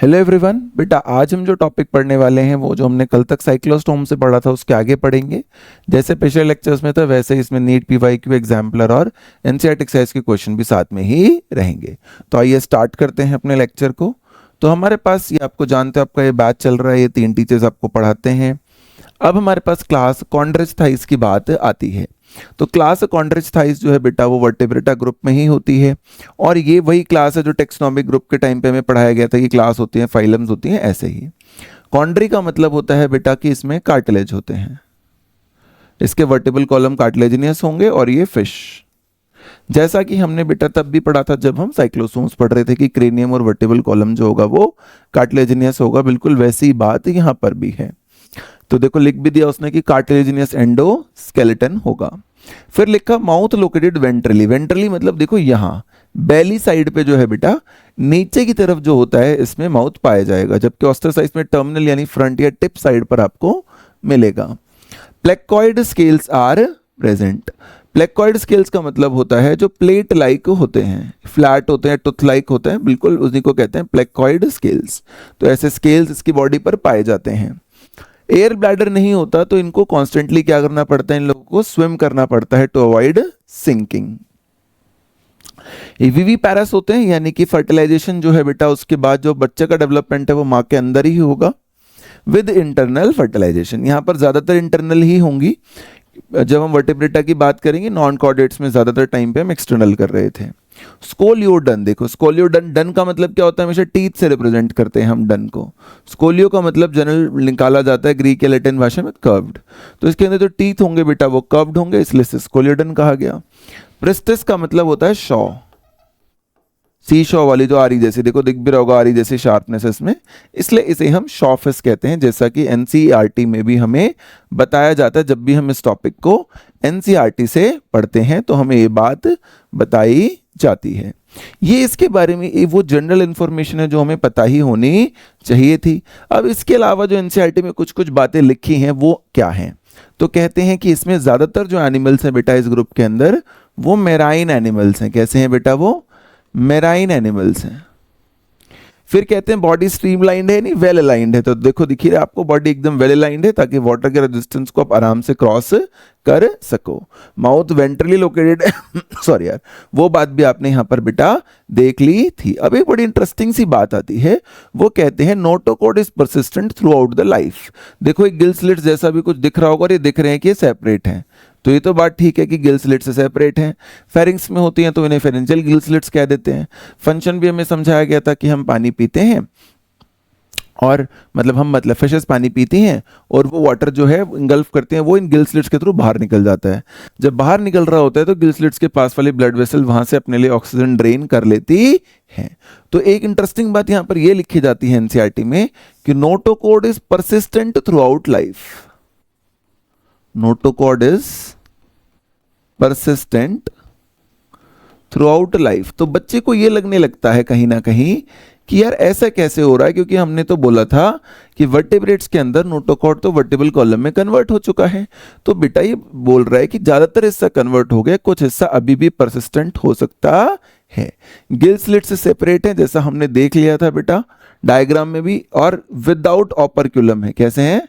Hello everyone. बेटा आज हम जो टॉपिक पढ़ने वाले हैं वो जो हमने कल तक साइक्लोस्टोम से पढ़ा था उसके आगे पढ़ेंगे। जैसे पिछले लेक्चर्स में था वैसे इसमें नीट पीवाईक्यू एग्जाम्पलर और एनसीईआरटी एक्सरसाइज के क्वेश्चन भी साथ में ही रहेंगे। तो आइए स्टार्ट करते हैं अपने लेक्चर को। तो हमारे पास ये आपको जानते हो आपका ये बैच चल रहा है, ये 3 टीचर्स आपको पढ़ाते हैं। अब हमारे पास क्लास कॉन्ड्रोइचथाइस की बात आती है। तो क्लास कॉन्ड्रोइचथाइस जो है बेटा वो वर्टेब्रेटा ग्रुप में ही होती है और ये वही क्लास है जो टेक्सोनोमिक ग्रुप के टाइम पे हमें पढ़ाया गया था कि क्लास होती है, फाइलम्स होती हैं। ऐसे ही कॉन्ड्री का मतलब होता है बेटा कि इसमें कार्टिलेज होते हैं, इसके वर्टिबल कॉलम कार्टिलेजिनियस होंगे और ये फिश। जैसा कि हमने बेटा तब भी पढ़ा था जब हम साइक्लोसोम्स पढ़ रहे थे कि क्रेनियम और वर्टिबल कॉलम जो होगा वो कार्टिलेजिनियस होगा, बिल्कुल वैसी बात यहाँ पर भी है। तो देखो लिख भी दिया उसने कि कार्टिलेजिनियस एंडोस्केलेटन होगा। फिर लिखा माउथ लोकेटेड वेंट्रली। वेंट्रली मतलब देखो यहाँ बेली साइड पे जो है बेटा नीचे की तरफ जो होता है इसमें माउथ पाया जाएगा, जबकि ऑस्ट्रोसाइट्स में टर्मिनल यानी फ्रंट या टिप साइड पर आपको मिलेगा। Placoid scales are present. Placoid scales का मतलब होता है जो प्लेट लाइक होते हैं, फ्लैट होते हैं, टूथ लाइक होते हैं, बिल्कुल उन्हीं को कहते हैं प्लेकोइड स्केल्स। तो ऐसे स्केल्स इसकी बॉडी पर पाए जाते हैं। एयर ब्लैडर नहीं होता तो इनको कॉन्स्टेंटली क्या करना पड़ता है, इन लोगों को स्विम करना पड़ता है टू अवॉइड सिंकिंग। वीवी पैरस होते हैं यानी कि फर्टिलाइजेशन जो है बेटा उसके बाद जो बच्चे का डेवलपमेंट है वो माँ के अंदर ही होगा विद इंटरनल फर्टिलाइजेशन। यहाँ पर ज्यादातर इंटरनल ही होंगी। जब हम वर्टिब्रेटा की बात करेंगे नॉन कॉर्डेट्स में ज्यादातर टाइम पे हम एक्सटर्नल कर रहे थे। स्कोलियोडन देखो, स्कोलियोडन डन का मतलब क्या होता है, हमेशा टीथ से रिप्रेजेंट करते हैं हम डन को। स्कोलियो का मतलब जनरल निकाला जाता है ग्रीक या लैटिन भाषा में कर्व्ड, तो इसके अंदर जो टीथ होंगे बेटा वो कर्व्ड होंगे, इसलिए से स्कोलियोडन कहा गया। प्रिस्टिस का मतलब होता है शॉ, सी शॉ वाली जो आरी जैसी, देखो दिख भी रहा होगा आरी जैसी शार्पनेस इसमें, इसलिए इसे हम शॉ फिश कहते हैं। जैसा कि एनसीईआरटी में भी हमें बताया जाता है, जब भी हम इस टॉपिक को एनसीईआरटी से पढ़ते हैं तो हमें ये बात बताई जाती है। ये इसके बारे में वो जनरल इंफॉर्मेशन है जो हमें पता ही होनी चाहिए थी। अब इसके अलावा जो एनसीईआरटी में कुछ कुछ बातें लिखी हैं वो क्या हैं, तो कहते हैं कि इसमें ज्यादातर जो एनिमल्स हैं बेटा इस ग्रुप के अंदर वो मेराइन एनिमल्स हैं। कैसे हैं बेटा, वो मेराइन एनिमल्स हैं। फिर कहते हैं बॉडी स्ट्रीमलाइंड है नहीं वेल अलाइंड है। तो देखो दिखी रहा है आपको बॉडी एकदम वेल अलाइंड है ताकि वाटर के रेजिस्टेंस को आप आराम से क्रॉस कर सको। माउथ वेंट्रली लोकेटेड सॉरी यार, वो बात भी आपने यहाँ पर बेटा देख ली थी। अब एक बड़ी इंटरेस्टिंग सी बात आती है, वो कहते हैं notochord is persistent through out the life. देखो एक गिल स्लिट जैसा भी कुछ दिख रहा होगा और ये दिख रहे हैं कि ये सेपरेट है, तो ये तो बात ठीक है कि गिल स्लिट से सेपरेट हैं। फेरिंग्स में होती हैं तो इन्हें फेरेंजियल गिल स्लिट्स कह देते हैं। फंक्शन भी हमें समझाया गया था कि हम पानी पीते हैं और मतलब फिशेस पानी पीती हैं और वो वाटर जो है इंगल्फ करते हैं, वो इन गिल स्लिट्स के थ्रू बाहर निकल जाता है। जब बाहर निकल रहा होता है तो गिल स्लिट्स के पास वाली ब्लड वेसल वहां से अपने लिए ऑक्सीजन ड्रेन कर लेती है। तो एक इंटरेस्टिंग बात यहाँ पर ये लिखी जाती है एनसीईआरटी में कि notochord is persistent through out life. Notochord is persistent through out life. तो बच्चे को यह लगने लगता है कहीं ना कहीं कि यार ऐसा कैसे हो रहा है, क्योंकि हमने तो बोला था कि वर्टिब्रेट्स के अंदर नोटोकॉर्ड तो वर्टिबल कॉलम में कन्वर्ट हो चुका है। तो बेटा ये बोल रहा है कि ज्यादातर हिस्सा कन्वर्ट हो गया, कुछ हिस्सा अभी भी परसिस्टेंट हो सकता है। गिल स्लिट से सेपरेट है जैसा हमने देख लिया था बेटा डायग्राम में भी, और विदाउट ऑपरक्यूलम है। कैसे हैं,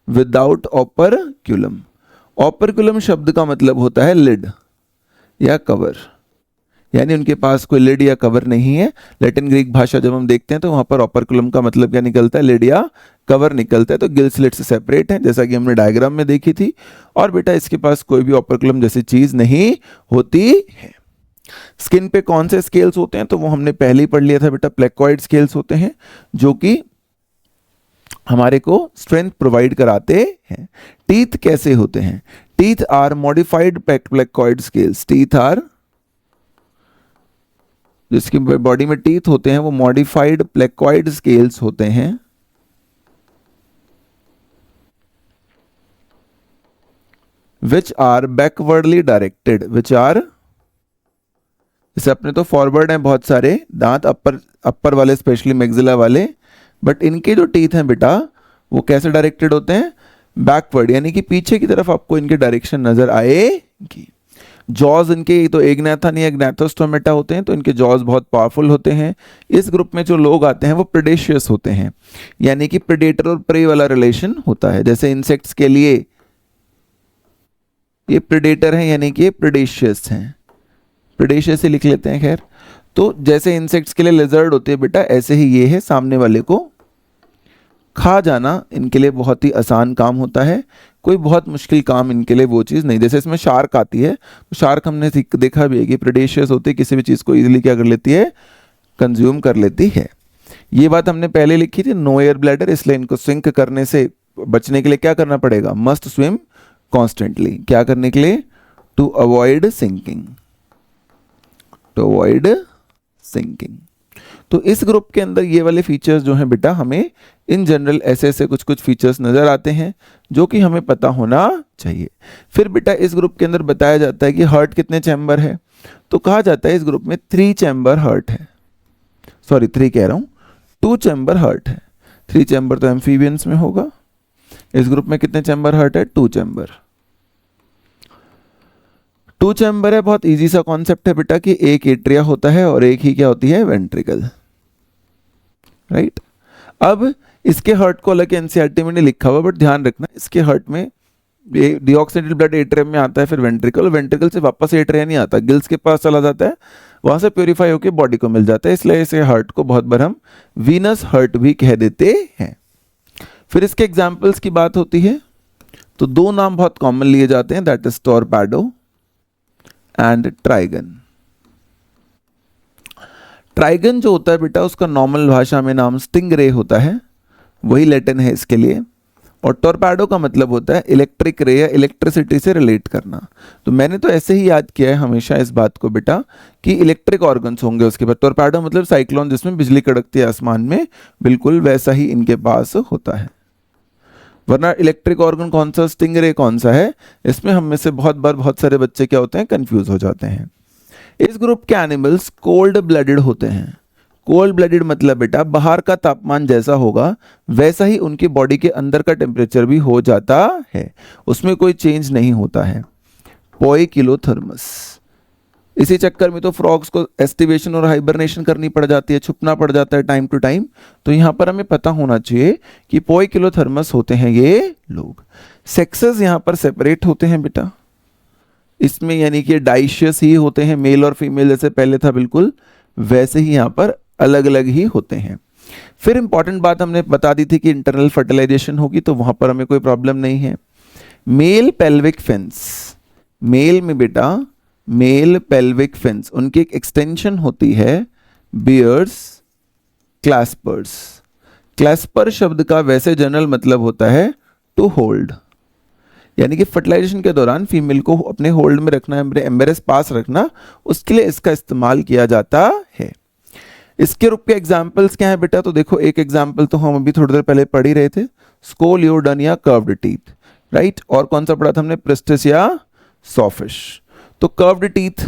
विदाउट ऑपरक्यूलम। ऑपरक्यूलम शब्द का मतलब होता है लिड या कवर, यानी उनके पास कोई लिड या कवर नहीं है। लैटिन ग्रीक भाषा जब हम देखते हैं तो वहां पर ऑपरक्यूलम का मतलब क्या निकलता है, लिड या कवर निकलता है। तो गिल स्लिट से सेपरेट है जैसा कि हमने डायग्राम में देखी थी। और बेटा इसके पास कोई भी ऑपरक्यूलम जैसी चीज नहीं होती है। स्किन पे कौन से स्केल्स होते हैं, तो वो हमने पहले ही पढ़ लिया था बेटा, प्लेकोइड स्केल्स होते हैं जो कि हमारे को स्ट्रेंथ प्रोवाइड कराते हैं। टीथ कैसे होते हैं, teeth are modified placoid scales. Teeth are, जिसकी बॉडी में टीथ होते हैं वो मॉडिफाइड प्लेकोइड स्केल्स होते हैं। Which are backwardly directed, which are, जैसे अपने तो फॉरवर्ड हैं बहुत सारे दांत, अपर वाले स्पेशली मैक्सिला वाले, बट इनके जो टीथ हैं बेटा वो कैसे डायरेक्टेड होते हैं, बैकवर्ड, यानी कि पीछे की तरफ आपको इनके डायरेक्शन नजर आएगी। जॉज इनके तो एग्नाथन या एग्नाथोस्टोमेटा होते हैं, तो इनके जॉज बहुत पावरफुल होते हैं। इस ग्रुप में जो लोग आते हैं वो प्रेडेशियस होते हैं, यानी कि प्रेडेटर और प्रे वाला रिलेशन होता है। जैसे इंसेक्ट्स के लिए ये प्रेडेटर हैं, यानी कि ये प्रेडेशियस हैं, प्रेडेशियस ही लिख लेते हैं। खैर, तो जैसे इंसेक्ट्स के लिए लिजर्ड होते हैं बेटा, ऐसे ही ये है, सामने वाले को खा जाना इनके लिए बहुत ही आसान काम होता है, कोई बहुत मुश्किल काम इनके लिए वो चीज़ नहीं। जैसे इसमें शार्क आती है, तो शार्क हमने देखा भी है कि प्रेडेशियस होती है, किसी भी चीज़ को इजीली क्या कर लेती है, कंज्यूम कर लेती है। ये बात हमने पहले लिखी थी, नो एयर ब्लैडर, इसलिए इनको सिंक करने से बचने के लिए क्या करना पड़ेगा, मस्ट स्विम कॉन्स्टेंटली। क्या करने के लिए, to avoid sinking, to avoid sinking. तो इस ग्रुप के अंदर ये वाले फीचर्स जो हैं बेटा, हमें इन जनरल ऐसे ऐसे कुछ कुछ फीचर्स नज़र आते हैं जो कि हमें पता होना चाहिए। फिर बेटा इस ग्रुप के अंदर बताया जाता है कि हार्ट कितने चैम्बर है, तो कहा जाता है इस ग्रुप में 3 चैम्बर हार्ट है, सॉरी 3 कह रहा हूँ, 2 चैम्बर हार्ट है। 3 चैम्बर तो एम्फीबियंस में होगा, इस ग्रुप में कितने चैम्बर हार्ट है, 2 चैम्बर। 2 चैम्बर है, बहुत इजी सा कॉन्सेप्ट है बेटा कि एक एट्रिया होता है और एक ही क्या होती है, वेंट्रिकल, राइट। अब इसके हार्ट को अलग एनसीईआरटी में नहीं लिखा हुआ, बट ध्यान रखना इसके हार्ट में डीऑक्सीनेटेड ब्लड एट्रियम में आता है, फिर वेंट्रिकल, और वेंट्रिकल से वापस एट्रिया नहीं आता, गिल्स के पास चला जाता है, वहां से प्योरीफाई होकर बॉडी को मिल जाता है, इसलिए इसे हार्ट को बहुत बार हम वीनस हार्ट भी कह देते हैं। फिर इसके एग्जाम्पल्स की बात होती है तो 2 नाम बहुत कॉमन लिए जाते हैं, दैट इज टॉर्पेडो एंड ट्राइगन। ट्राइगन जो होता है बेटा, उसका नॉर्मल भाषा में नाम स्टिंगरे होता है, वही लैटिन है इसके लिए। और टॉर्पेडो का मतलब होता है इलेक्ट्रिक रे या इलेक्ट्रिसिटी से रिलेट करना। तो मैंने तो ऐसे ही याद किया है हमेशा इस बात को बेटा कि इलेक्ट्रिक ऑर्गन्स होंगे उसके बाद। टॉर्पेडो मतलब साइक्लोन, जिसमें बिजली कड़कती है आसमान में, बिल्कुल वैसा ही इनके पास होता है। वरना इलेक्ट्रिक ऑर्गन कौन सा, स्टिंगरे कौन सा है, इसमें हम में से बहुत बार बहुत सारे बच्चे क्या होते हैं, कंफ्यूज हो जाते हैं। इस ग्रुप के एनिमल्स कोल्ड ब्लडेड होते हैं। कोल्ड ब्लडेड मतलब बेटा बाहर का तापमान जैसा होगा वैसा ही उनकी बॉडी के अंदर का टेम्परेचर भी हो जाता है, उसमें कोई चेंज नहीं होता है। पोइकिलोथर्मस, इसी चक्कर में तो फ्रॉग्स को एस्टिवेशन और हाइबरनेशन करनी पड़ जाती है, छुपना पड़ जाता है टाइम टू टाइम। तो यहाँ पर हमें पता होना चाहिए कि पोइकिलोथर्मस होते हैं ये लोग। सेक्सेस यहाँ पर सेपरेट होते हैं बेटा इसमें, यानी कि डाइशियस ही होते हैं, मेल और फीमेल जैसे पहले था बिल्कुल वैसे ही यहाँ पर अलग अलग ही होते हैं। फिर इंपॉर्टेंट बात हमने बता दी थी कि इंटरनल फर्टिलाइजेशन होगी, तो वहाँ पर हमें कोई प्रॉब्लम नहीं है। मेल पेल्विक फिन्स, मेल में बेटा मेल पेल्विक फिन्स, उनकी एक एक्सटेंशन होती है बियर्स क्लैस्पर्स। क्लैस्पर शब्द का वैसे जनरल मतलब होता है टू होल्ड, यानी कि फर्टिलाइजेशन के दौरान फीमेल को अपने होल्ड में रखना, एम्बेरस पास रखना, उसके लिए इसका इस्तेमाल किया जाता है। इसके रूप के एग्जाम्पल्स क्या है बेटा, तो देखो एक एग्जाम्पल तो हम अभी थोड़ी देर पहले पढ़ ही रहे थे, स्कोलियोडन या कर्व्ड टीथ, राइट। और कौन सा पढ़ा था हमने, प्रिस्टिस या सॉफिश। तो कर्व्ड टीथ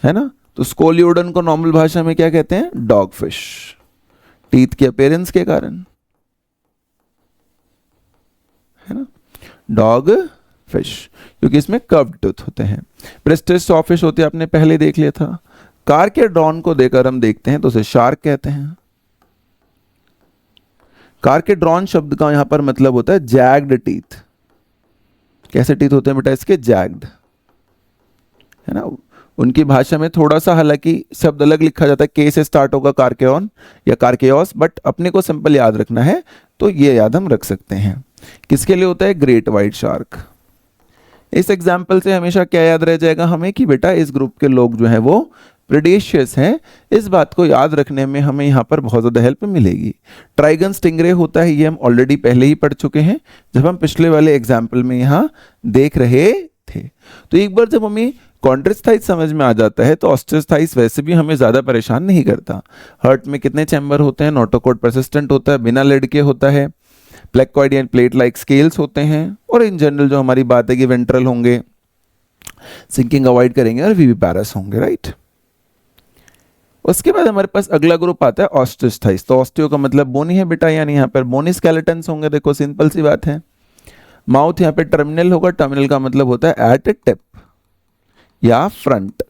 है ना, तो स्कोलियोडन को नॉर्मल भाषा में क्या कहते हैं, डॉग फिश, टीथ के अपीयरेंस के कारण, है ना, डॉग फिश, क्योंकि इसमें कर्व्ड टूथ होते हैं। प्रेस्टिस सॉफिश होते हैं, आपने पहले देख लिया था। कार के ड्रॉन को देकर हम देखते हैं तो उसे शार्क कहते हैं। कार के ड्रॉन शब्द का यहां पर मतलब होता है जैग्ड टीथ। कैसे टीथ होते हैं बेटा इसके, जैग्ड, है ना। उनकी भाषा में थोड़ा सा हालांकि शब्द अलग लिखा जाता है, के से स्टार्ट होगा कार्केऑन या कार्केओस, बट अपने को सिंपल याद रखना है तो ये याद हम रख सकते हैं। किसके लिए होता है, ग्रेट व्हाइट शार्क। इस एग्जाम्पल से हमेशा क्या याद रह जाएगा हमें कि बेटा इस ग्रुप के लोग जो हैं वो प्रेडेशियस हैं। इस बात को याद रखने में हमें यहाँ पर बहुत ज़्यादा हेल्प मिलेगी। ट्राइगन स्टिंगरे होता है, ये हम ऑलरेडी पहले ही पढ़ चुके हैं जब हम पिछले वाले एग्जाम्पल में यहाँ देख रहे थे। तो एक बार जब हमें कॉन्ट्रास्थाइस समझ में आ जाता है तो ऑस्ट्रोस्थाइस वैसे भी हमें ज़्यादा परेशान नहीं करता। हार्ट में कितने चैम्बर होते हैं, नोटोकॉर्ड परसिस्टेंट होता है, बिना लिड के होता है, placoid end plate like scales होते हैं, और इन जनरल जो हमारी बात है कि वेंट्रल होंगे, सिंकिंग अवॉइड करेंगे, और विविपैरस होंगे, राइट। उसके बाद हमारे पास अगला ग्रुप आता है ऑस्टियोस्थाइस। तो ऑस्टियो का मतलब बोनी है बेटा, यानी यहाँ पर बोनी स्केलेटन्स होंगे। देखो सिंपल सी बात है। माउथ यहाँ पे टर्मिनल होगा, टर्मिनल का मतलब होता है एट टिप, या फ्रंट।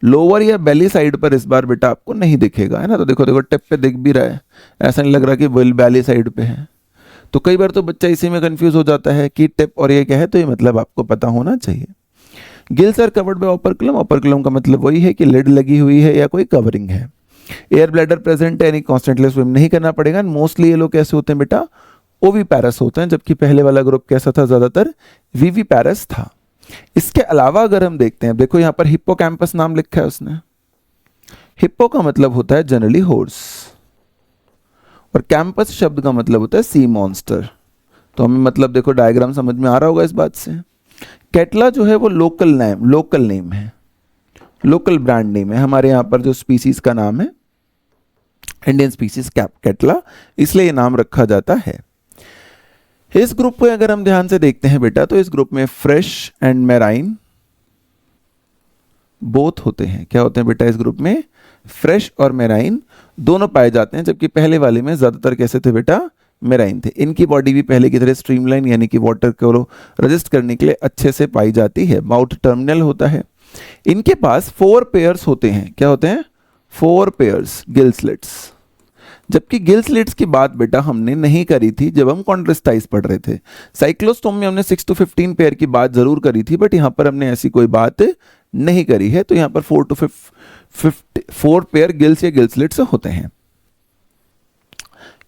लोअर या बेली साइड पर इस बार बेटा आपको नहीं दिखेगा, है ना। तो देखो देखो टिप पे दिख भी रहा है, ऐसा नहीं लग रहा कि बेली साइड पे है। तो कई बार तो बच्चा इसी में कंफ्यूज हो जाता है कि टिप और ये क्या है, तो ये मतलब आपको पता होना चाहिए। गिल्स आर कवर्ड बाय ओपर्कुलम, ओपर्कुलम का मतलब वही है कि लिड लगी हुई है या कोई कवरिंग है। एयर ब्लैडर प्रेजेंट है, यानी कॉन्स्टेंटली स्विम नहीं करना पड़ेगा। मोस्टली ये लोग कैसे होते हैं बेटा, ओवीपैरस होते हैं, जबकि पहले वाला ग्रुप कैसा था, ज्यादातर वीवीपैरस था। इसके अलावा अगर हम देखते हैं, देखो यहां पर हिप्पोकैम्पस नाम लिखा है उसने। हिप्पो का मतलब होता है जनरली हॉर्स, और कैंपस शब्द का मतलब होता है सी मॉन्स्टर। तो हमें मतलब देखो डायग्राम समझ में आ रहा होगा इस बात से। कैटला जो है वो लोकल नेम है, लोकल ब्रांड नेम है। हमारे यहाँ पर जो स्पीसीज का नाम है इंडियन स्पीसीज कैटला, इसलिए ये नाम रखा जाता है। इस ग्रुप को अगर हम ध्यान से देखते हैं बेटा, तो इस ग्रुप में फ्रेश एंड मैराइन बोथ होते हैं। क्या होते हैं बेटा इस ग्रुप में, फ्रेश और मैराइन दोनों पाए जाते हैं, जबकि पहले वाले में ज्यादातर कैसे थे बेटा, मैराइन थे। इनकी बॉडी भी पहले की तरह स्ट्रीमलाइन यानी कि वाटर को रजिस्ट करने के लिए अच्छे से पाई जाती है। माउथ टर्मिनल होता है। इनके पास 4 पेयर्स होते हैं। क्या होते हैं, 4 पेयर्स गिल स्लिट्स। जबकि गिल स्लिट्स की बात बेटा हमने नहीं करी थी जब हम कॉन्ट्रेस्टाइज पढ़ रहे थे। साइक्लोस्टोम में हमने 6 to 15 पेयर की बात जरूर करी थी, बट यहां पर हमने ऐसी कोई बात नहीं करी है। तो यहां पर 4 to 4 पेयर गिल्स या गिल स्लिट्स होते हैं।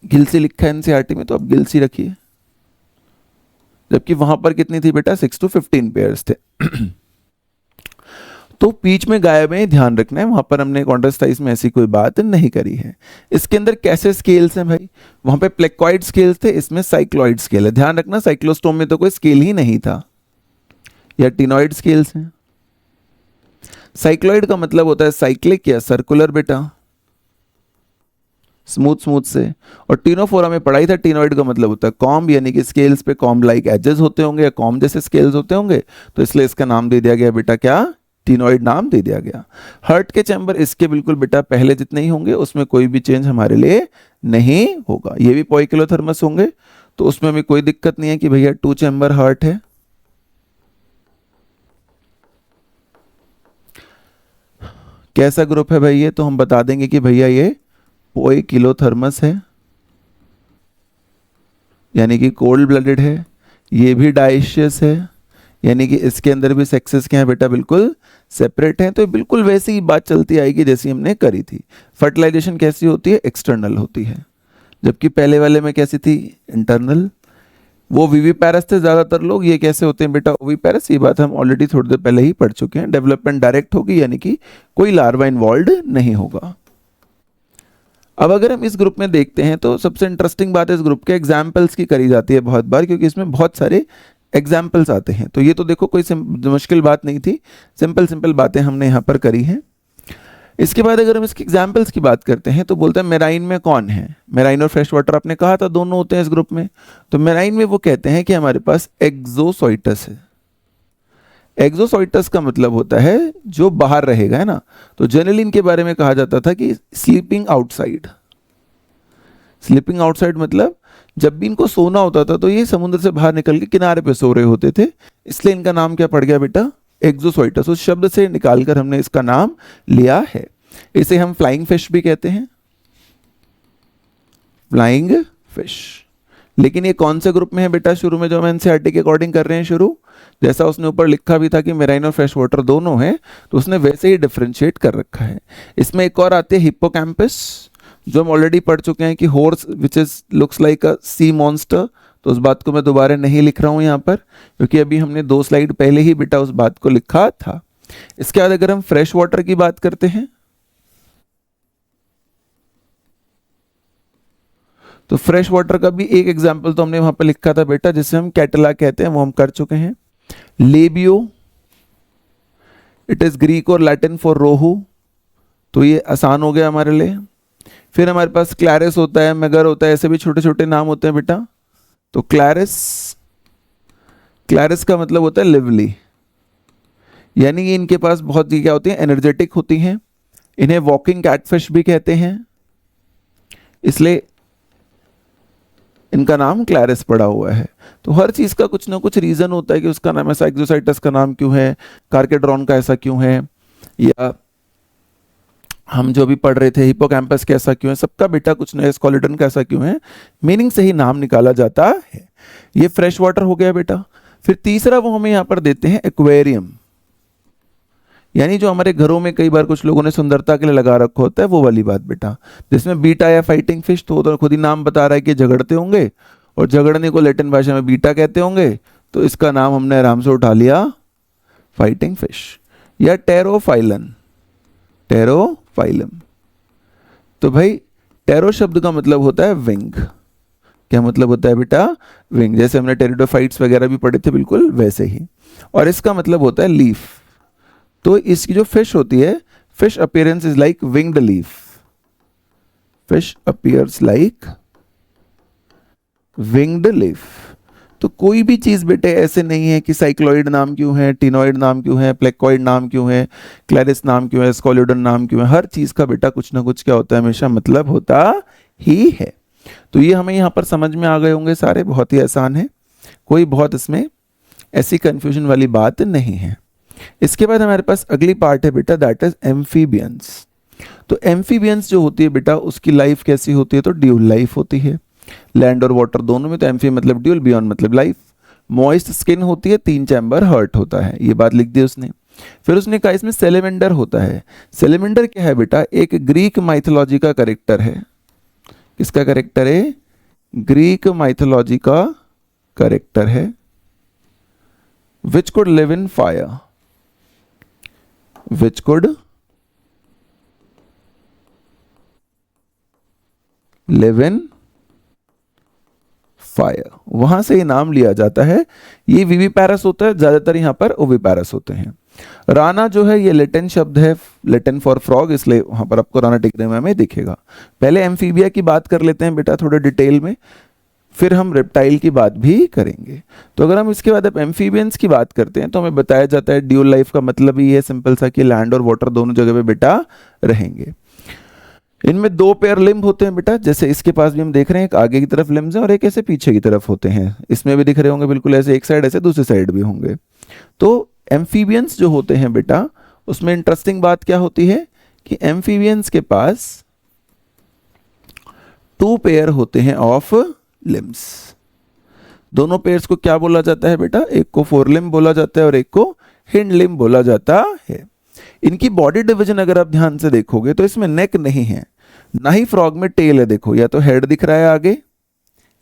गिल्सी लिखा है एनसीईआरटी में, तो अब गिल्सी रखिए। जबकि वहां पर कितनी थी बेटा, 6 to 15 पेयर्स थे। तो बीच में गायब है, ध्यान रखना है। वहां पर हमने कॉन्ट्रेस्टाइज में ऐसी कोई बात नहीं करी है। इसके अंदर कैसे स्केल्स हैं भाई, वहां पे प्लेक्वाइड स्केल्स थे, इसमें साइक्लॉइड स्केल है। ध्यान रखना साइक्लोस्टोम में तो कोई स्केल ही नहीं था, या टिनॉइड स्केल्स हैं। साइक्लॉइड का मतलब होता है साइक्लिक या सर्कुलर बेटा, स्मूथ से। और टीनोफोरा में पढ़ाई था, टीनॉइड का मतलब होता है कॉम्ब, यानी कि स्केल्स पे कॉम्ब लाइक एजेस होते होंगे या कॉम्ब जैसे स्केल्स होते होंगे, तो इसलिए इसका नाम दे दिया गया बेटा क्या, टीनॉइड नाम दे दिया गया। हार्ट के चैम्बर इसके बिल्कुल बेटा पहले जितने ही होंगे, उसमें कोई भी चेंज हमारे लिए नहीं होगा। ये भी पोइकिलोथर्मस होंगे, तो उसमें हमें कोई दिक्कत नहीं है कि भैया 2 चैम्बर हार्ट है। कैसा ग्रुप है भाई ये, तो हम बता देंगे कि भैया ये पोइकिलोथर्मस है, यानी कि कोल्ड ब्लडेड है। ये भी डाइशियस है, यानी कि इसके अंदर भी सेक्सेस क्या है बेटा, बिल्कुल सेपरेट हैं। तो बिल्कुल वैसी ही बात चलती आएगी जैसी हमने करी थी। फर्टिलाइजेशन कैसी होती है, एक्सटर्नल होती है, जबकि पहले वाले में कैसी थी, इंटरनल। वो विविपैरस थे ज्यादातर लोग, ये कैसे होते हैं बेटा, ओविपैरस। ये बात हम ऑलरेडी थोड़ी देर पहले ही पढ़ चुके हैं। डेवलपमेंट डायरेक्ट होगी, यानी कि कोई लार्वा इन्वॉल्व नहीं होगा। अब अगर हम इस ग्रुप में देखते हैं, तो सबसे इंटरेस्टिंग बात है इस ग्रुप के एग्जाम्पल्स की करी जाती है बहुत बार, क्योंकि इसमें बहुत सारे एग्जाम्पल्स आते हैं। तो ये तो देखो कोई मुश्किल बात नहीं थी, सिंपल बातें हमने यहाँ पर करी हैं। इसके बाद अगर हम इसके एग्जाम्पल्स की बात करते हैं, तो बोलते हैं मेराइन में कौन है, मेराइन और फ्रेश वाटर आपने कहा था दोनों होते हैं इस ग्रुप में। तो मेराइन में वो कहते हैं कि हमारे पास एक्सोसोइटस है। एक्सोसोइटस का मतलब होता है जो बाहर रहेगा, है ना। तो जनरली इनके बारे में कहा जाता था कि स्लीपिंग आउटसाइड। स्लीपिंग आउटसाइड मतलब जब भी इनको सोना होता था, तो ये समुद्र से बाहर निकल के किनारे पे सो रहे होते थे, इसलिए इनका नाम क्या पड़ गया बेटा, एक्सोसोइटस। उस शब्द से निकालकर हमने इसका नाम लिया है। इसे हम फ्लाइंग फिश भी कहते हैं, फ्लाइंग फिश। लेकिन ये कौन से ग्रुप में है बेटा, शुरू में जो हम एनसीईआरटी के अकॉर्डिंग कर रहे हैं शुरू, जैसा उसने ऊपर लिखा भी था कि मेराइन और फ्रेश वाटर दोनों हैं, तो उसने वैसे ही डिफरेंशिएट कर रखा है। इसमें एक और आती है हिप्पोकैम्पस, जो हम ऑलरेडी पढ़ चुके हैं कि horse which is looks like a sea monster. तो उस बात को मैं दोबारा नहीं लिख रहा हूं यहाँ पर, क्योंकि अभी हमने 2 स्लाइड पहले ही बेटा उस बात को लिखा था। इसके बाद अगर हम फ्रेश वाटर की बात करते हैं, तो फ्रेश वाटर का भी एक एग्जाम्पल तो हमने वहां पर लिखा था बेटा, जिसे हम कैटला कहते हैं, वो हम कर चुके हैं। लेबियो, इट इज ग्रीक और लैटिन फॉर रोहू, तो ये आसान हो गया हमारे लिए। फिर हमारे पास क्लैरिस होता है, मगर होता है, ऐसे भी छोटे छोटे नाम होते हैं बेटा। तो क्लैरिस, क्लैरिस का मतलब होता है लिवली, यानी कि इनके पास बहुत ही क्या होती हैं, एनर्जेटिक होती हैं। इन्हें वॉकिंग कैटफिश भी कहते हैं, इसलिए इनका नाम क्लैरिस पड़ा हुआ है। तो हर चीज़ का कुछ ना कुछ रीज़न होता है कि उसका नाम ऐसा, एक्सोसाइटस का नाम क्यों है, कार्केड्रॉन का ऐसा क्यों है, या हम जो भी पढ़ रहे थे हिप्पोकैम्पस कैसा क्यों है, सबका बेटा कुछ ना, स्कोलेटन कैसा क्यों है, मीनिंग से ही नाम निकाला जाता है। ये फ्रेश वाटर हो गया बेटा। फिर तीसरा वो हमें यहाँ पर देते हैं एक्वेरियम, यानी जो हमारे घरों में कई बार कुछ लोगों ने सुंदरता के लिए लगा रखा होता है, वो वाली बात बेटा, जिसमें बीटा या फाइटिंग फिश, तो खुद ही नाम बता रहा है कि झगड़ते होंगे, और झगड़ने को लैटिन भाषा में बीटा कहते होंगे, तो इसका नाम हमने आराम से उठा लिया फाइटिंग फिश। या टेरोफाइलन, टेरोफाइलम, तो भाई टेरो शब्द का मतलब होता है विंग। क्या मतलब होता है बेटा? विंग। जैसे हमने टेरिडोफाइट्स वगैरह भी पढ़े थे, बिल्कुल वैसे ही। और इसका मतलब होता है लीफ। तो इसकी जो फिश होती है, fish appearance is like winged leaf, fish appears like winged leaf. तो कोई भी चीज बेटे ऐसे नहीं है कि साइक्लोइड नाम क्यों है, टिनोइड नाम क्यों है, प्लेकोइड नाम क्यों है, क्लैरिस नाम क्यों है, स्कोलिडन नाम क्यों है। हर चीज का बेटा कुछ ना कुछ क्या होता है, हमेशा मतलब होता ही है। तो ये हमें यहाँ पर समझ में आ गए होंगे सारे, बहुत ही आसान है, कोई बहुत इसमें ऐसी कंफ्यूजन वाली बात नहीं है। इसके बाद हमारे पास अगली पार्ट है बेटा, दैट इज एम्फीबियंस। तो एम्फीबियंस जो होती है बेटा, उसकी लाइफ कैसी होती है? तो ड्यूल लाइफ होती है, लैंड और वाटर दोनों में। तो एम्फी मतलब ड्यूल, बियॉन्ड मतलब लाइफ। मॉइस्ट स्किन होती है, 3 चैम्बर हर्ट होता है, ये बात लिख दी उसने। फिर उसने कहा इसमें सेलेमेंडर होता है। सेलेमेंडर क्या है बेटा? एक ग्रीक माइथोलॉजी का कैरेक्टर है। किसका कैरेक्टर है? ग्रीक माइथोलॉजी का कैरेक्टर है। Which could live in fire, which could live in fire, वहां से ये नाम लिया जाता है। ये विविपैरस होता है, ज्यादातर यहां पर ओविपैरस होते हैं। राना जो है ये लैटिन शब्द है, लैटिन फॉर फ्रॉग, इसलिए वहां पर आपको राना टिग्रिमा में दिखेगा। पहले एम्फीबिया की बात कर लेते हैं बेटा थोड़े डिटेल में, फिर हम रेप्टाइल की बात भी करेंगे। तो अगर हम इसके बाद अब एम्फीबियंस की बात करते हैं, तो हमें बताया जाता है ड्यूल लाइफ का मतलब ही है सिंपल सा कि लैंड और वाटर दोनों जगह पे बेटा रहेंगे। इनमें 2 पेयर लिम्ब होते हैं बेटा, जैसे इसके पास भी हम देख रहे हैं, एक आगे की तरफ लिम्ब है और एक ऐसे पीछे की तरफ होते हैं। इसमें भी दिख रहे होंगे बिल्कुल ऐसे, एक साइड ऐसे, दूसरी साइड भी होंगे। तो एम्फीबियंस जो होते हैं बेटा, उसमें इंटरेस्टिंग बात क्या होती है कि एम्फीबियंस के पास 2 पेयर होते हैं ऑफ लिम्स। दोनों पेयर्स को क्या बोला जाता है बेटा? एक को फोरलिम्ब बोला जाता है और एक को हिंड लिम्ब बोला जाता है। इनकी बॉडी डिवीजन अगर आप ध्यान से देखोगे तो इसमें नेक नहीं है, ना ही फ्रॉग में टेल है। देखो, या तो हेड दिख रहा है आगे,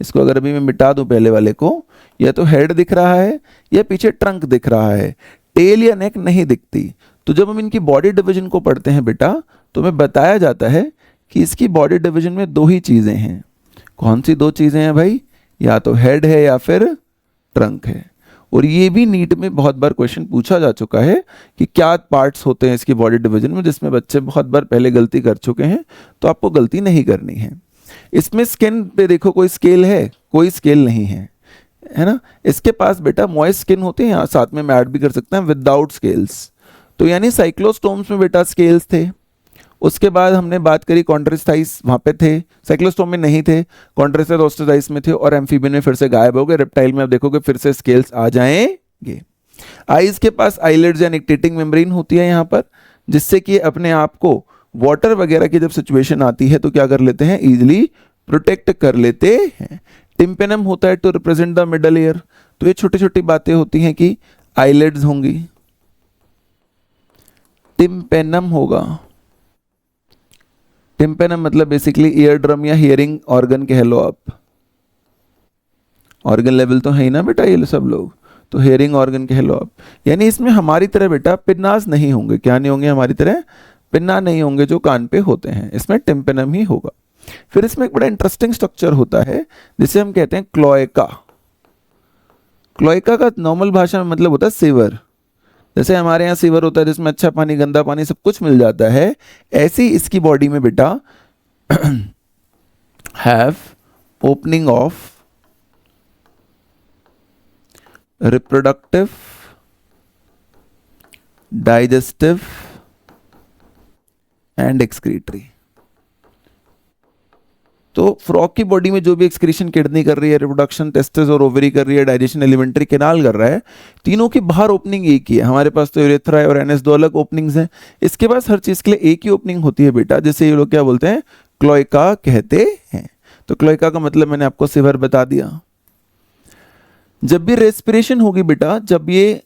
इसको अगर अभी मैं मिटा दूं पहले वाले को, या तो हेड दिख रहा है या पीछे ट्रंक दिख रहा है, टेल या नेक नहीं दिखती। तो जब हम इनकी बॉडी डिवीजन को पढ़ते हैं बेटा, तो हमें बताया जाता है कि इसकी बॉडी डिवीजन में 2 ही चीजें हैं। कौन सी 2 चीजें हैं भाई? या तो हेड है या फिर ट्रंक है। और ये भी नीट में बहुत बार क्वेश्चन पूछा जा चुका है कि क्या पार्ट्स होते हैं इसकी बॉडी डिवीजन में, जिसमें बच्चे बहुत बार पहले गलती कर चुके हैं, तो आपको गलती नहीं करनी है। इसमें स्किन पे देखो कोई स्केल है? कोई स्केल नहीं है, है ना। इसके पास बेटा मॉइस्ट स्किन होती है, साथ में ऐड भी कर सकते हैं विदाउट स्केल्स। तो यानी साइक्लोस्टोम्स में बेटा स्केल्स थे। उसके बाद हमने बात करी कॉन्ट्रेस्टाइस, वहां पे थे, साइक्लोस्टोम में नहीं थे, कॉन्ट्रेस्टाइस ओस्ट्रोडाइस में थे, और एम्फीबियन में फिर से गायब हो गए। रेप्टाइल में आप देखोगे फिर से स्केल्स आ जाएंगे। आईज के पास आईलिड्स या निक्टेटिंग मेम्ब्रेन होती है यहाँ पर, जिससे कि अपने आप को वाटर वगैरह की जब सिचुएशन आती है तो क्या कर लेते हैं, इजिली प्रोटेक्ट कर लेते हैं। टिम्पेनम होता है to represent the middle ear. तो ये छोटी छोटी बातें होती हैं कि आईलिड्स होंगी, टिम्पेनम होगा। टिम्पेनम मतलब बेसिकली ईयर ड्रम या हियरिंग ऑर्गन कह लो आप। ऑर्गन लेवल तो है ही ना बेटा ये सब लोग, तो हियरिंग ऑर्गन कह लो आप। यानी इसमें हमारी तरह बेटा पिन्नास नहीं होंगे। क्या नहीं होंगे? हमारी तरह पिन्ना नहीं होंगे जो कान पे होते हैं, इसमें टिम्पेनम ही होगा। फिर इसमें एक बड़ा इंटरेस्टिंग स्ट्रक्चर होता है जिसे हम कहते हैं क्लोएका। क्लोएका का नॉर्मल भाषा में मतलब होता है सीवर। जैसे हमारे यहाँ सीवर होता है जिसमें अच्छा पानी, गंदा पानी सब कुछ मिल जाता है, ऐसी इसकी बॉडी में बेटा हैव ओपनिंग ऑफ रिप्रोडक्टिव, तो फ्रॉग की बॉडी में जो भी एक्सक्रीशन किडनी कर रही है, रिप्रोडक्शन टेस्टिस और ओवरी कर रही है, डाइजेशन एलिमेंट्री कैनाल कर रहा है, तीनों की बाहर ओपनिंग एक ही है। हमारे पास तो यूरेथ्रा है और एनएस दो अलग ओपनिंग्स हैं, इसके पास हर चीज के लिए एक ही ओपनिंग होती है बेटा, जिसे ये लोग क्या बोलते हैं, क्लोएका कहते हैं। तो क्लोएका का मतलब मैंने आपको सिवर बता दिया। जब भी रेस्पिरेशन होगी बेटा, जब ये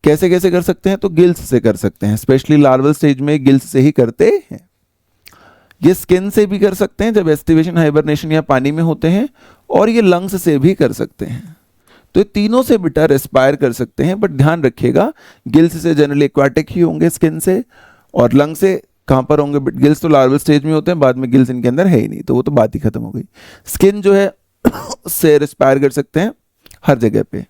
कैसे कैसे कर सकते हैं, तो गिल्स से कर सकते हैं, स्पेशली लार्वल स्टेज में गिल्स से ही करते हैं। ये स्किन से भी कर सकते हैं जब एस्टिवेशन, हाइबरनेशन या पानी में होते हैं, और ये लंग्स से भी कर सकते हैं। तो ये तीनों से बेटा रेस्पायर कर सकते हैं, बट ध्यान रखिएगा गिल्स से जनरली एक्वाटिक ही होंगे, स्किन से, और लंग से कहाँ पर होंगे, गिल्स तो लार्वल स्टेज में होते हैं, बाद में गिल्स इनके अंदर है ही नहीं, तो वो तो बात ही खत्म हो गई। स्किन जो है से रेस्पायर कर सकते हैं हर जगह पे,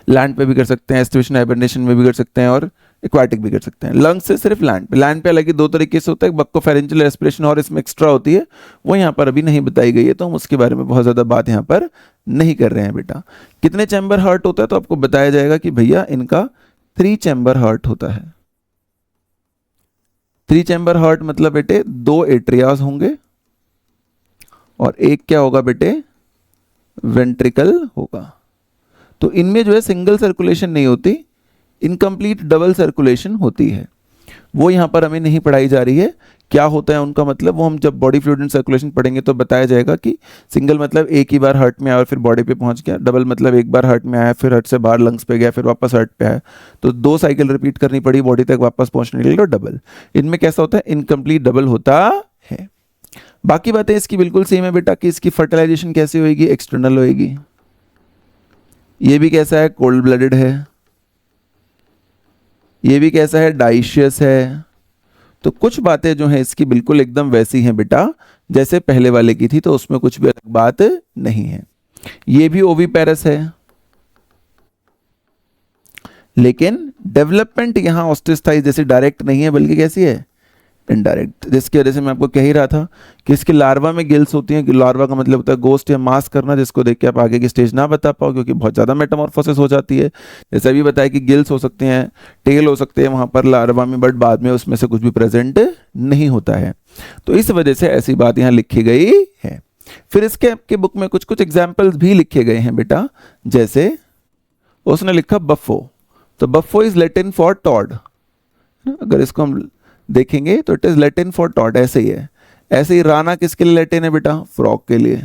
लैंड पे भी कर सकते हैं, एस्टिवेशन हाइबरनेशन में भी कर सकते हैं, और एक्वाटिक भी कर सकते हैं। लंग्स से सिर्फ लैंड पे, लैंड पे हालांकि दो तरीके से होता है, बक्कोफेरेंजियल रेस्पिरेशन और इसमें एक्स्ट्रा होती है, वो यहाँ पर अभी नहीं बताई गई है, तो हम उसके बारे में बहुत ज़्यादा बात यहाँ पर नहीं कर रहे हैं बेटा। कितने चैम्बर हार्ट होता है, तो आपको बताया जाएगा कि भैया इनका 3 चैम्बर हार्ट होता है। 3 चैम्बर हार्ट मतलब बेटे 2 एट्रियाज होंगे और एक क्या होगा बेटे, वेंट्रिकल होगा। तो इनमें जो है सिंगल सर्कुलेशन नहीं होती, इनकम्प्लीट डबल सर्कुलेशन होती है। वो यहाँ पर हमें नहीं पढ़ाई जा रही है, क्या होता है उनका मतलब, वो हम जब बॉडी फ्लूइड एंड सर्कुलेशन पढ़ेंगे तो बताया जाएगा कि सिंगल मतलब एक ही बार हार्ट में आया और फिर बॉडी पे पहुंच गया, डबल मतलब एक बार हार्ट में आया फिर हार्ट से बाहर लंग्स पे गया फिर वापस हार्ट पे आया, तो 2 साइकिल रिपीट करनी पड़ी बॉडी तक वापस पहुंचने के लिए, डबल। इनमें कैसा होता है, इनकम्प्लीट डबल होता है। बाकी बातें इसकी बिल्कुल सेम है बेटा, कि इसकी फर्टिलाइजेशन कैसे होगी, एक्सटर्नल होगी। ये भी कैसा है, कोल्ड ब्लडेड है। ये भी कैसा है, डाइशियस है। तो कुछ बातें जो हैं इसकी बिल्कुल एकदम वैसी हैं बेटा जैसे पहले वाले की थी, तो उसमें कुछ भी अलग बात नहीं है। ये भी ओविपेरस है, लेकिन डेवलपमेंट यहां ऑस्टिस्थाइज जैसे डायरेक्ट नहीं है, बल्कि कैसी है, इनडायरेक्ट। जिसकी वजह से मैं आपको कह ही रहा था कि इसके लार्वा में गिल्स होती हैं, कि लार्वा का मतलब होता है गोस्ट या मास्क करना, जिसको देख के आप आगे की स्टेज ना बता पाओ, क्योंकि बहुत ज़्यादा मेटामॉर्फोसिस हो जाती है। जैसे अभी बताया कि गिल्स हो सकते हैं, टेल हो सकते हैं वहाँ पर लार्वा में, बट बाद में उसमें से कुछ भी प्रेजेंट नहीं होता है। तो इस वजह से ऐसी बात यहाँ लिखी गई है। फिर इसके आपके बुक में कुछ कुछ एग्जाम्पल्स भी लिखे गए हैं बेटा, जैसे उसने लिखा बफो, तो bufo is Latin for toad. अगर इसको हम देखेंगे तो it is Latin for toad, ऐसे ही है। ऐसे ही राना किसके लिए लैटिन है बेटा, फ्रॉग के लिए।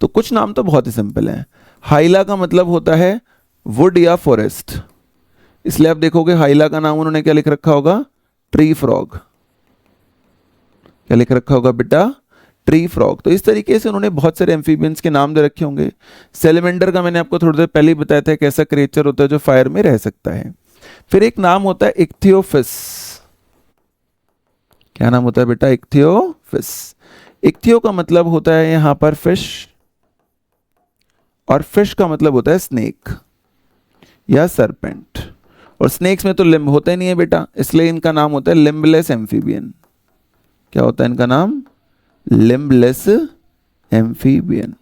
तो कुछ नाम तो बहुत ही सिंपल हैं। हाइला का मतलब होता है वुड या फॉरेस्ट, इसलिए आप देखोगे हाइला का नाम उन्होंने क्या लिख रखा होगा, ट्री फ्रॉग। क्या लिख रखा होगा बेटा, ट्री फ्रॉग। तो इस तरीके से उन्होंने बहुत सारे एम्फीबियंस के नाम दे रखे होंगे। सेलेमेंडर का मैंने आपको थोड़ी देर पहले ही बताया था, कैसा क्रिएचर होता है जो फायर में रह सकता है। फिर एक नाम होता है इक्थियोफिस। क्या नाम होता है बेटा, इक्थियोफिस। इक्थियो का मतलब होता है यहां पर फिश, और फिश का मतलब होता है स्नेक या सरपेंट। और स्नेक्स में तो लिम्ब होता ही नहीं है बेटा, इसलिए इनका नाम होता है लिम्बलेस एम्फीबियन। क्या होता है इनका नाम, लिम्बलेस एम्फीबियन।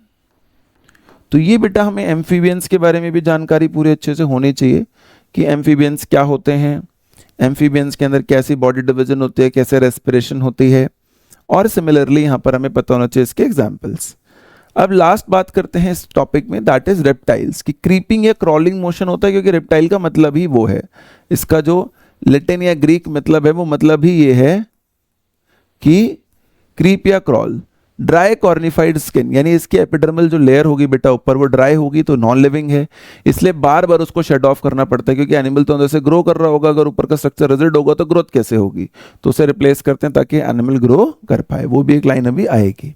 तो ये बेटा हमें एम्फीबियंस के बारे में भी जानकारी पूरी अच्छे से होनी चाहिए कि एम्फीबियंस क्या होते हैं, एम्फीबियंस के अंदर कैसी बॉडी डिवीजन होती है, कैसे रेस्पिरेशन होती है, और सिमिलरली यहाँ पर हमें पता होना चाहिए इसके एग्जाम्पल्स। अब लास्ट बात करते हैं इस टॉपिक में, दैट इज रेप्टाइल्स, की क्रीपिंग या क्रॉलिंग मोशन होता है, क्योंकि रेप्टाइल का मतलब ही वो है। इसका जो लैटिन या ग्रीक मतलब है वो मतलब ही ये है कि क्रीप या क्रॉल। ड्राई कॉर्निफाइड स्किन, यानी इसकी एपिडर्मल जो लेयर होगी बेटा ऊपर वो ड्राई होगी, तो नॉन लिविंग है, इसलिए बार बार उसको शेड ऑफ करना पड़ता है, क्योंकि एनिमल तो अंदर से ग्रो कर रहा होगा, अगर ऊपर का स्ट्रक्चर रिजिड होगा तो ग्रोथ कैसे होगी, तो उसे रिप्लेस करते हैं ताकि एनिमल ग्रो कर पाए। वो भी एक लाइन अभी आएगी।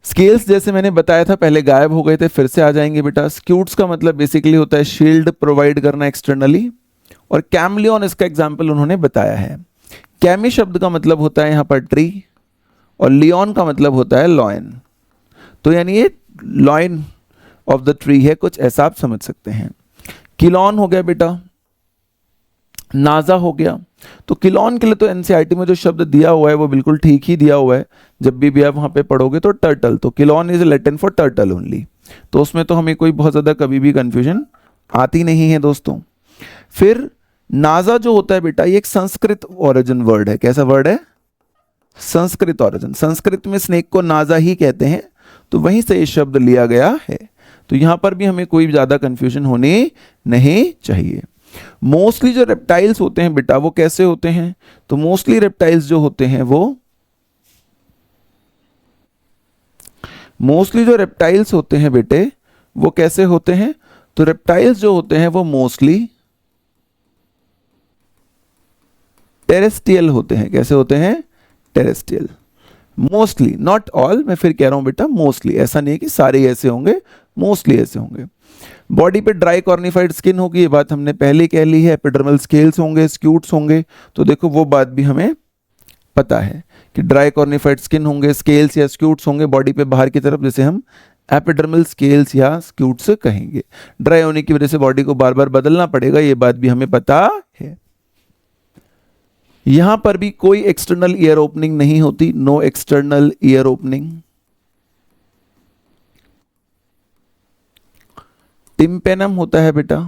स्केल्स जैसे मैंने बताया था पहले गायब हो गए थे, फिर से आ जाएंगे बेटा। स्क्यूट्स का मतलब बेसिकली होता है शील्ड प्रोवाइड करना एक्सटर्नली, और कैमलियन इसका एग्जाम्पल उन्होंने बताया है। कैमी शब्द का मतलब होता है यहाँ पर ट्री, और लियोन का मतलब होता है लॉयन। तो यानी ये लॉयन ऑफ द ट्री है, कुछ ऐसा आप समझ सकते हैं। किलॉन हो गया बेटा, नाजा हो गया। तो किलॉन के लिए तो एनसीईआरटी में जो शब्द दिया हुआ है वो बिल्कुल ठीक ही दिया हुआ है, जब भी आप वहां पे पढ़ोगे तो टर्टल, तो chelone is Latin for turtle only, तो उसमें तो हमें कोई बहुत ज्यादा कभी भी कंफ्यूजन आती नहीं है दोस्तों। फिर नाजा जो होता है बेटा ये एक संस्कृत ओरिजिन वर्ड है। कैसा वर्ड है, संस्कृत ऑरिजिन, संस्कृत में स्नेक को नाजा ही कहते हैं, तो वहीं से ये शब्द लिया गया है। तो यहां पर भी हमें कोई ज्यादा कंफ्यूजन होनी नहीं चाहिए। मोस्टली जो रेप्टाइल्स होते हैं बेटा वो कैसे होते हैं, तो मोस्टली रेप्टाइल्स जो होते हैं वो, मोस्टली जो रेप्टाइल्स होते हैं बेटे वो कैसे होते हैं, तो रेप्टाइल्स जो होते हैं वो मोस्टली टेरेस्ट्रियल होते हैं। कैसे होते हैं, टेरेस्ट्रियल। मोस्टली, नॉट ऑल, मैं फिर कह रहा हूं बेटा मोस्टली, ऐसा नहीं है कि सारे ऐसे होंगे, मोस्टली ऐसे होंगे। बॉडी पे ड्राई कॉर्निफाइड स्किन होगी, ये बात हमने पहले कह ली है। एपिडर्मल स्केल्स होंगे, स्क्यूट्स होंगे, तो देखो वो बात भी हमें पता है कि ड्राई कॉर्निफाइड स्किन होंगे, स्केल्स या स्क्यूट्स होंगे बॉडी पे बाहर की तरफ, जैसे हम एपिडर्मल स्केल्स या स्क्यूट्स कहेंगे। ड्राई होने की वजह से बॉडी को बार बार बदलना पड़ेगा, ये बात भी हमें पता है। यहां पर भी कोई एक्सटर्नल ईयर ओपनिंग नहीं होती, no external ear opening. Tympanum होता है बेटा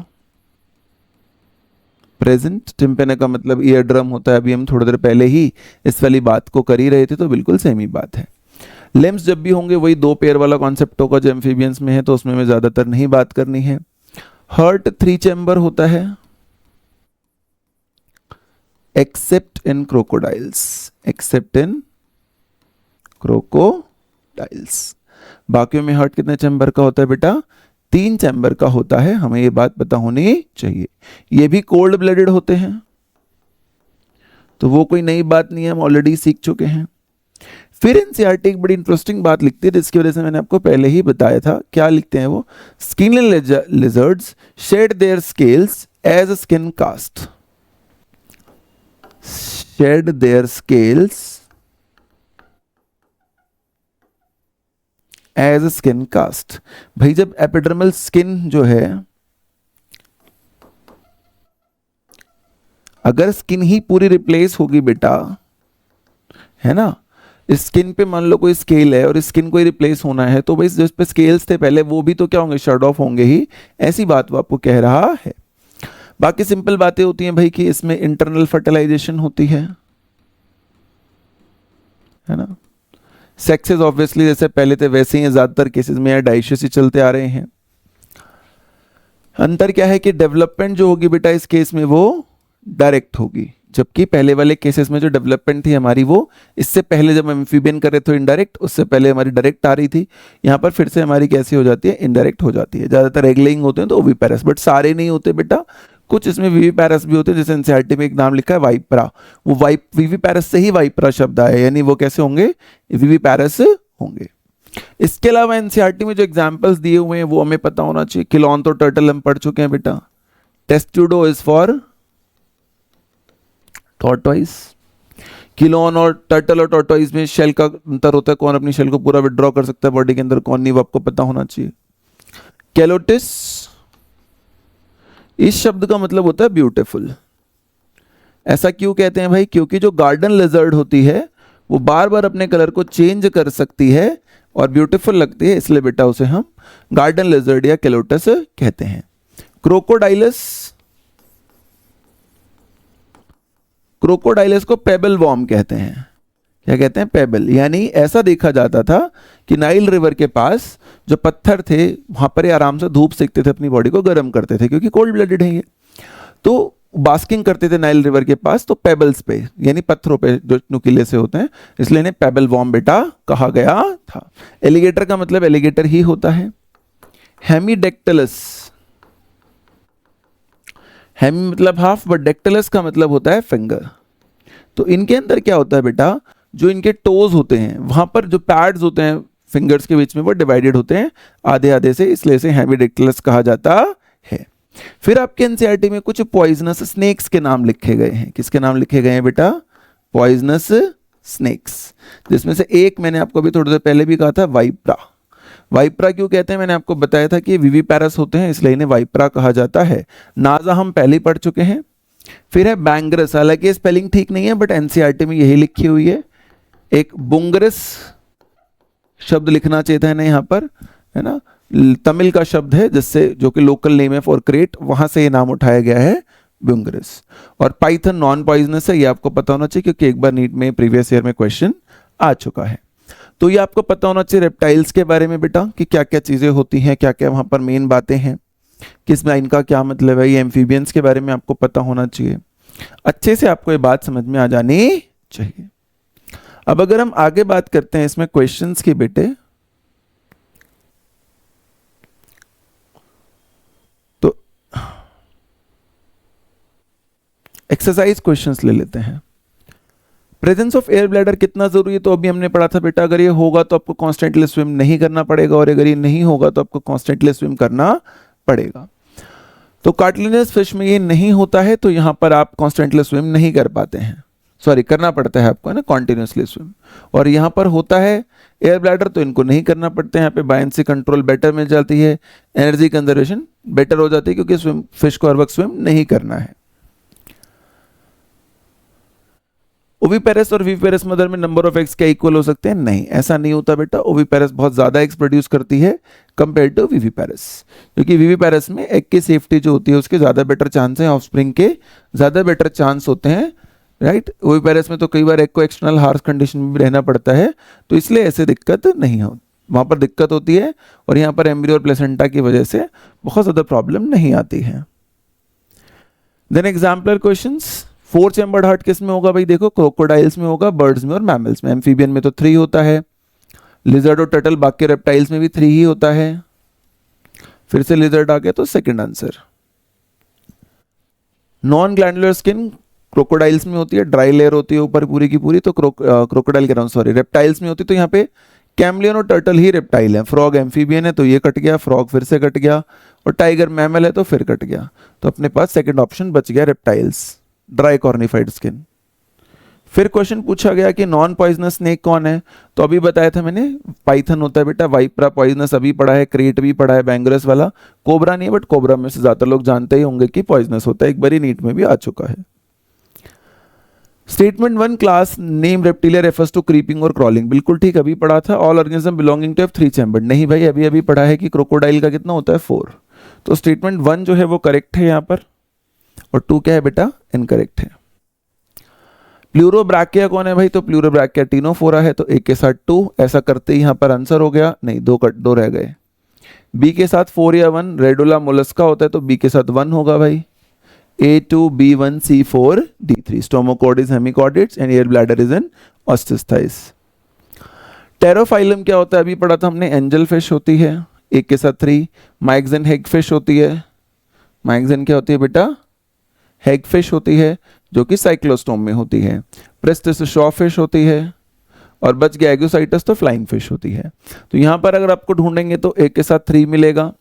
प्रेजेंट, टिम्पेना का मतलब ईयर ड्रम होता है, अभी हम थोड़ी देर पहले ही इस वाली बात को कर ही रहे थे, तो बिल्कुल सेम ही बात है। लिम्स जब भी होंगे वही 2 पेयर वाला कॉन्सेप्ट होगा जो एम्फीबियंस में है, तो उसमें मैं ज्यादातर नहीं बात करनी है। हार्ट 3 चैम्बर होता है एक्सेप्ट इन क्रोकोडाइल्स, एक्सेप्ट इन क्रोकोडाइल्स। बाकियों में हार्ट कितने चैम्बर का होता है बेटा, 3 चैम्बर का होता है, हमें ये बात पता होनी चाहिए। ये भी कोल्ड ब्लडेड होते हैं, तो वो कोई नई बात नहीं है, हम ऑलरेडी सीख चुके हैं। फिर एनसीईआरटी एक बड़ी इंटरेस्टिंग बात लिखती है, जिसकी वजह से मैंने आपको पहले ही बताया था। क्या लिखते हैं वो, skinless lizards shed their scales as a skin cast, shed their scales as a skin cast. भाई जब एपिडर्मल स्किन जो है, अगर स्किन ही पूरी रिप्लेस होगी बेटा, है ना, स्किन पे मान लो कोई स्केल है और स्किन को ही रिप्लेस होना है, तो भाई जिस पे स्केल्स थे पहले वो भी तो क्या होंगे, शट ऑफ होंगे ही। ऐसी बात वो आपको कह रहा है। बाकी सिंपल बातें होती हैं भाई कि इसमें इंटरनल फर्टिलाइजेशन होती है ना। सेक्सेस ऑब्वियसली जैसे पहले थे वैसे ही ज्यादातर केसेस में डाइशियस ही चलते आ रहे हैं। अंतर क्या है कि डेवलपमेंट जो होगी बेटा इस केस में वो डायरेक्ट होगी, जबकि पहले वाले केसेस में जो डेवलपमेंट थी हमारी वो इससे पहले जब हम एम्फीबियन कर रहे थे इनडायरेक्ट, उससे पहले हमारी डायरेक्ट आ रही थी। यहाँ पर फिर से हमारी कैसी हो जाती है, इनडायरेक्ट हो जाती है। ज्यादातर एगलिंग होते हैं तो ओविपेरस, बट सारे नहीं होते बेटा, कुछ इसमें विविपेरस भी होते हैं। जैसे एनसीईआरटी में एक नाम लिखा है वाइपरा, वो विविपेरस से ही वाइपरा शब्द आया, यानी वो कैसे होंगे, विविपेरस होंगे। इसके अलावा एनसीईआरटी में जो एग्जाम्पल्स दिए हुए हैं वो हमें पता होना चाहिए। किलोन तो टर्टल हम पढ़ चुके हैं बेटा, टेस्टुडो इज फॉर टॉर्टोइस। किलोन और टर्टल और टॉर्टोइस में शेल का अंतर होता है, कौन अपनी शेल को पूरा विड्रॉ कर सकता है बॉडी के अंदर, कौन नहीं, वो आपको पता होना चाहिए। कैलोटिस, इस शब्द का मतलब होता है ब्यूटीफुल। ऐसा क्यों कहते हैं भाई, क्योंकि जो गार्डन लिजर्ड होती है वो बार बार अपने कलर को चेंज कर सकती है और ब्यूटीफुल लगती है, इसलिए बेटा उसे हम गार्डन लिजर्ड या कैलोटस कहते हैं। क्रोकोडाइलस, क्रोकोडाइलस को पेबल वॉर्म कहते हैं। क्या कहते हैं, पेबल। यानी ऐसा देखा जाता था कि नाइल रिवर के पास जो पत्थर थे वहां पर आराम से धूप सेकते थे, अपनी बॉडी को गर्म करते थे, क्योंकि कोल्ड ब्लडेड है ये, तो बास्किंग करते थे नाइल रिवर के पास, तो पेबल्स पे यानी पत्थरों पे जो नुकीले से होते हैं, इसलिए इन्हें पेबल वॉर्म बेटा कहा गया था। एलिगेटर का मतलब एलिगेटर ही होता है। हेमीडेक्टिलस, हेमी मतलब हाफ, बट डेक्टिलस का मतलब होता है फिंगर। तो इनके अंदर क्या होता है बेटा, जो इनके टोज होते हैं वहां पर जो पैड्स होते हैं फिंगर्स के बीच में वो डिवाइडेड होते हैं आधे आधे से, इसलिए इसे हेमीडेक्टिलस कहा जाता है। फिर आपके एनसीईआरटी में कुछ पॉइजनस स्नेक्स के नाम लिखे गए हैं। किसके नाम लिखे गए हैं बेटा, पॉइजनस स्नेक्स, जिसमें से एक मैंने आपको अभी थोड़ी देर पहले भी कहा था, वाइप्रा। वाइप्रा क्यों कहते हैं, मैंने आपको बताया था कि विविपेरस होते हैं, इसलिए इन्हें वाइप्रा कहा जाता है। नाजा हम पहले ही पढ़ चुके हैं। फिर है बैंगरस, हालांकि स्पेलिंग ठीक नहीं है बट एनसीईआरटी में यही लिखी हुई है। एक बुंगरस शब्द लिखना चाहिए था ना यहाँ पर, है ना, तमिल का शब्द है जिससे, जो कि लोकल नेम है फॉर क्रेट, वहां से ये नाम उठाया गया है बुंगरस। और पाइथन नॉन पॉइजनस है, ये आपको पता होना चाहिए क्योंकि एक बार नीट में प्रीवियस ईयर में क्वेश्चन आ चुका है। तो ये आपको पता होना चाहिए रेप्टाइल्स के बारे में बेटा कि क्या क्या चीजें होती हैं, क्या क्या वहां पर मेन बातें हैं, किस में इनका क्या मतलब है। ये एम्फीबियंस के बारे में आपको पता होना चाहिए, अच्छे से आपको ये बात समझ में आ जानी चाहिए। अब अगर हम आगे बात करते हैं इसमें क्वेश्चंस की बेटे, तो एक्सरसाइज क्वेश्चंस ले लेते हैं। प्रेजेंस ऑफ एयर ब्लैडर कितना जरूरी है, तो अभी हमने पढ़ा था बेटा अगर ये होगा तो आपको कॉन्स्टेंटली स्विम नहीं करना पड़ेगा, और अगर ये नहीं होगा तो आपको कॉन्स्टेंटली स्विम करना पड़ेगा। तो कार्टिलेजिनस फिश में ये नहीं होता है, तो यहां पर आप कॉन्स्टेंटली स्विम नहीं कर पाते हैं, सॉरी करना पड़ता है आपको, है ना, कॉन्टिन्यूसली स्विम। और यहां पर होता है एयर ब्लैडर, तो इनको नहीं करना पड़ता है। यहाँ पे बायंसी कंट्रोल बेटर मिल जाती है, एनर्जी कंजर्वेशन बेटर हो जाती है, क्योंकि स्विम फिश को हर वक्त स्विम नहीं करना है। ओविपेरस और विविपेरस मदर में नंबर ऑफ एग्स क्या इक्वल हो सकते हैं? नहीं, ऐसा नहीं होता बेटा। ओविपेरस बहुत ज्यादा एग्स प्रोड्यूस करती है कंपेयर टू विविपेरस, क्योंकि विविपेरस में एग की सेफ्टी जो होती है उसके ज्यादा बेटर चांस है, ऑफस्प्रिंग के ज्यादा बेटर चांस होते हैं, राइट। ओविपेरस में तो कई बार एग को एक्सटर्नल हार्श कंडीशन में भी रहना पड़ता है, तो इसलिए ऐसे दिक्कत नहीं हो, वहां पर दिक्कत होती है, और यहाँ पर एम्ब्रियो और प्लेसेंटा की वजह से बहुत ज्यादा प्रॉब्लम नहीं आती है। Then exemplar questions. 4 chambered heart किस में होगा भाई? देखो क्रोकोडाइल्स में होगा, बर्ड्स में और मैमल्स में। एम्फीबियन में तो 3 होता है, लिजर्ड और टर्टल बाकी रेप्टाइल्स में भी 3 ही होता है। फिर से लिजर्ड आ गया तो second answer. Non glandular skin crocodiles में होती है, ड्राई लेयर होती है ऊपर पूरी की पूरी, तो क्रोकोडाइल कह रहा हूं सॉरी, रेप्टाइल्स में होती है। तो यहाँ पे कैमलियन और टर्टल ही रेप्टाइल है। फ्रॉग एम्फीबियन है तो ये कट गया, फ्रॉग फिर से कट गया, और टाइगर मैमल है तो फिर कट गया। तो अपने पास सेकंड ऑप्शन बच गया रेप्टाइल्स, ड्राई कॉर्निफाइड स्किन। फिर क्वेश्चन पूछा गया कि नॉन पॉइजनस स्नेक कौन है, तो अभी बताया था मैंने पाइथन होता है बेटा, वाइपरा पॉइजनस अभी पढ़ा है, क्रेट भी पढ़ा है, बैंगरस वाला। कोबरा नहीं है, बट कोबरा में से ज्यादा लोग जानते ही होंगे कि पॉइजनस होता है, एक बारी नीट में भी आ चुका है। Statement 1 class name reptilia refers to creeping और क्रॉलिंग, बिल्कुल ठीक, अभी पढ़ा था। All organism belonging to 3 chambered, नहीं भाई अभी अभी पढ़ा है कि क्रोकोडाइल का कितना होता है 4। तो स्टेटमेंट 1 जो है वो करेक्ट है यहाँ पर, और 2 क्या है बेटा? इनकरेक्ट है। प्लूरोब्रैकिया कौन है भाई? तो प्लूरोब्रैकिया टीनोफोरा है, तो एक के साथ 2, ऐसा करते ही यहाँ पर आंसर हो गया, नहीं 2 रह गए। बी के साथ 4 या 1, रेडुला मोलस्का होता है, तो बी के साथ 1 होगा भाई। A2, B1, C4, D3. Stomachod is hemichordates and air bladder is an ostisthies. Pterophyllum क्या होता है? अभी पढ़ा था हमने, एंजल फिश होती है, एक के साथ 3। माइक्सन हेग फिश होती है, माइक्सन क्या होती है बेटा? हेग फिश होती है, जो कि साइक्लोस्टोम में होती है। प्रेस्टिस शॉ फिश होती है, और बच गया एगोसाइटस तो फ्लाइंग फिश होती है। तो यहां पर अगर आपको ढूंढेंगे तो एक के साथ 3 मिलेगा,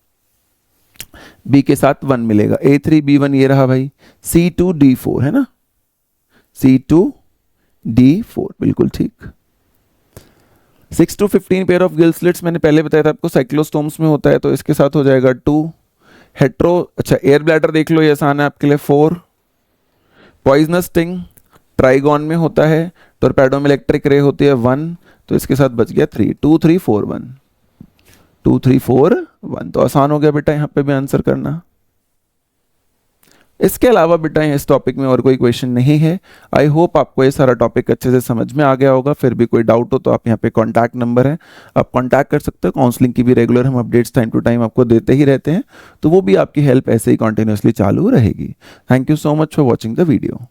बी के साथ 1 मिलेगा, A3, B1 ये रहा भाई, C2, D4 है ना, C2, D4 बिल्कुल ठीक। 6 to 15 pair of gill slits मैंने पहले बताया था आपको, साइक्लोस्टोम्स में होता है, तो इसके साथ हो जाएगा 2। हेट्रो, अच्छा एयर ब्लैडर देख लो, ये आसान है आपके लिए, 4। पॉइजनस स्टिंग ट्राइगॉन में होता है, टॉर्पेडो में इलेक्ट्रिक रे होती है 1, तो इसके साथ बच गया 3। 2 3 4 1, 2 3 4 1, तो आसान हो गया बेटा यहाँ पे भी आंसर करना। इसके अलावा बेटा इस टॉपिक में और कोई क्वेश्चन नहीं है। आई होप आपको ये सारा टॉपिक अच्छे से समझ में आ गया होगा। फिर भी कोई डाउट हो तो आप यहाँ पे कॉन्टैक्ट नंबर है, आप कॉन्टैक्ट कर सकते हो। काउंसलिंग की भी रेगुलर हम अपडेट्स टाइम टू टाइम आपको देते ही रहते हैं, तो वो भी आपकी हेल्प ऐसे ही कंटिन्यूसली चालू रहेगी। Thank you so much for watching the video.